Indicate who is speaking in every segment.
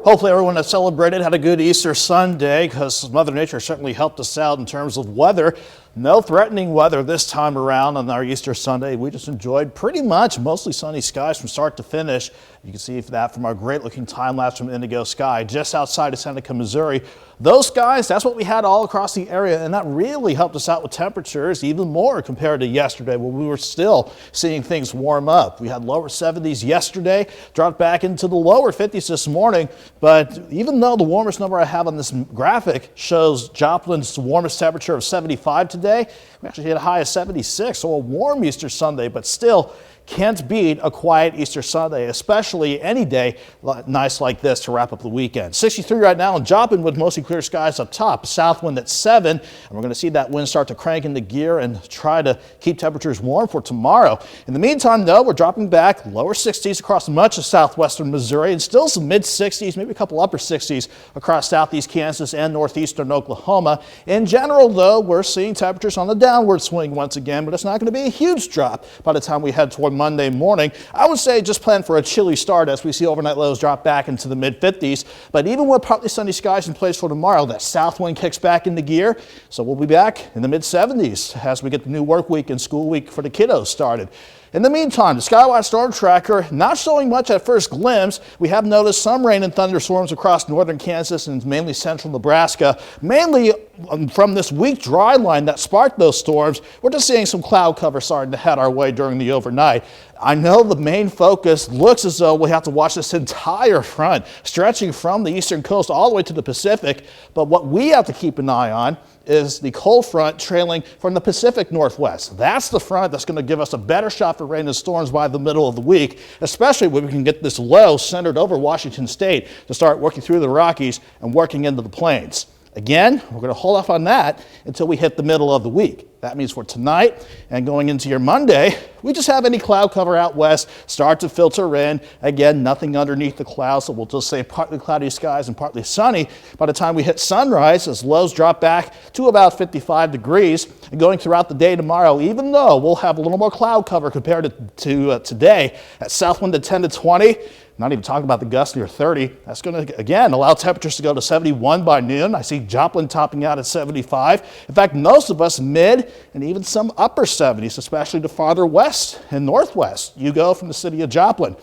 Speaker 1: Hopefully everyone that celebrated had a good Easter Sunday, because Mother Nature certainly helped us out in terms of weather. No threatening weather this time around on our Easter Sunday. We just enjoyed pretty much mostly sunny skies from start to finish. You can see that from our great looking time lapse from Indigo Sky just outside of Seneca, Missouri. Those skies, that's what we had all across the area, and that really helped us out with temperatures even more compared to yesterday, where we were still seeing things warm up. We had lower 70s yesterday, dropped back into the lower 50s this morning, but even though the warmest number I have on this graphic shows Joplin's warmest temperature of 75 today, we actually hit a high of 76, so a warm Easter Sunday, but still can't beat a quiet Easter Sunday, especially any day nice like this to wrap up the weekend. 63 right now in Joplin with mostly clear skies up top. South wind at 7, and we're going to see that wind start to crank into gear and try to keep temperatures warm for tomorrow. In the meantime, though, we're dropping back lower 60s across much of southwestern Missouri and still some mid 60s, maybe a couple upper 60s across southeast Kansas and northeastern Oklahoma. In general, though, we're seeing temperatures on the downward swing once again, but it's not going to be a huge drop by the time we head toward Monday morning. I would say just plan for a chilly start as we see overnight lows drop back into the mid 50s. But even with partly sunny skies in place for tomorrow, that south wind kicks back into gear. So we'll be back in the mid 70s as we get the new work week and school week for the kiddos started. In the meantime, the Skywatch Storm Tracker not showing much at first glimpse. We have noticed some rain and thunderstorms across northern Kansas and mainly central Nebraska, mainly from this weak dry line that sparked those storms. We're just seeing some cloud cover starting to head our way during the overnight. I know the main focus looks as though we have to watch this entire front stretching from the eastern coast all the way to the Pacific, but what we have to keep an eye on is the cold front trailing from the Pacific Northwest. That's the front that's going to give us a better shot for rain and storms by the middle of the week, especially when we can get this low centered over Washington State to start working through the Rockies and working into the plains. Again, we're going to hold off on that until we hit the middle of the week. That means for tonight and going into your Monday, we just have any cloud cover out west start to filter in. Again, nothing underneath the clouds, so we'll just say partly cloudy skies and partly sunny by the time we hit sunrise as lows drop back to about 55 degrees. And going throughout the day tomorrow, even though we'll have a little more cloud cover compared to today, at south wind at 10 to 20, not even talking about the gusts near 30. That's going to, again, allow temperatures to go to 71 by noon. I see Joplin topping out at 75. In fact, most of us mid and even some upper 70s, especially the farther west and northwest you go from the city of Joplin.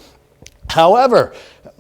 Speaker 1: However,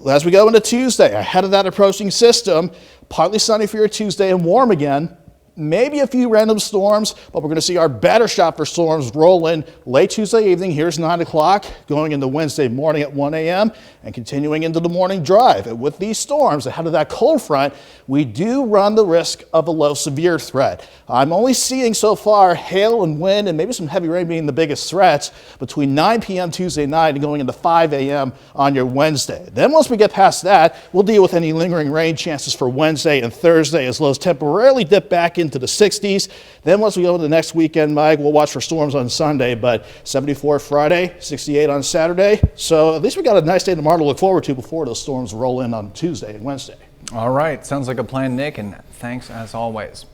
Speaker 1: as we go into Tuesday, ahead of that approaching system, partly sunny for your Tuesday and warm again. Maybe a few random storms, but we're going to see our better shot for storms roll in late Tuesday evening. Here's 9 o'clock, going into Wednesday morning at 1 a.m. and continuing into the morning drive. And with these storms ahead of that cold front, we do run the risk of a low severe threat. I'm only seeing so far hail and wind and maybe some heavy rain being the biggest threats between 9 p.m. Tuesday night and going into 5 a.m. on your Wednesday. Then once we get past that, we'll deal with any lingering rain chances for Wednesday and Thursday as lows temporarily dip back into the 60s. Then once we go into the next weekend, Mike, we'll watch for storms on Sunday, but 74 Friday, 68 on Saturday. So at least we got a nice day tomorrow to look forward to before those storms roll in on Tuesday and Wednesday.
Speaker 2: All right. Sounds like a plan, Nick, and thanks as always.